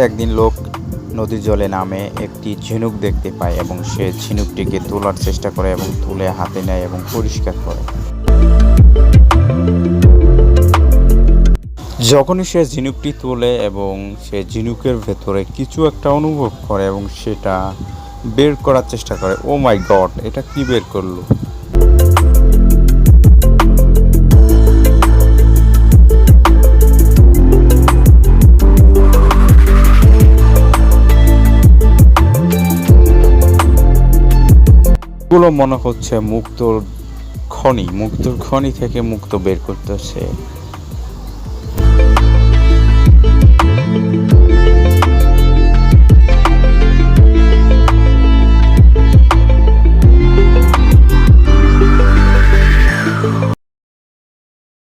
একদিন লোক নদীর জলে নামে একটি ঝিনুক দেখতে পায় এবং সে ঝিনুকটিকে তোলার চেষ্টা করে এবং তুলে হাতে নেয় এবং পরিষ্কার করে। যখনই সে ঝিনুকটি তোলে এবং সে ঝিনুকের ভেতরে কিছু একটা অনুভব করে এবং সেটা বের করার চেষ্টা করে, ও মাই গড, এটা কি বের করলো! এগুলো মনে হচ্ছে মুক্তোর খনি থেকে মুক্তো বের করতেছে।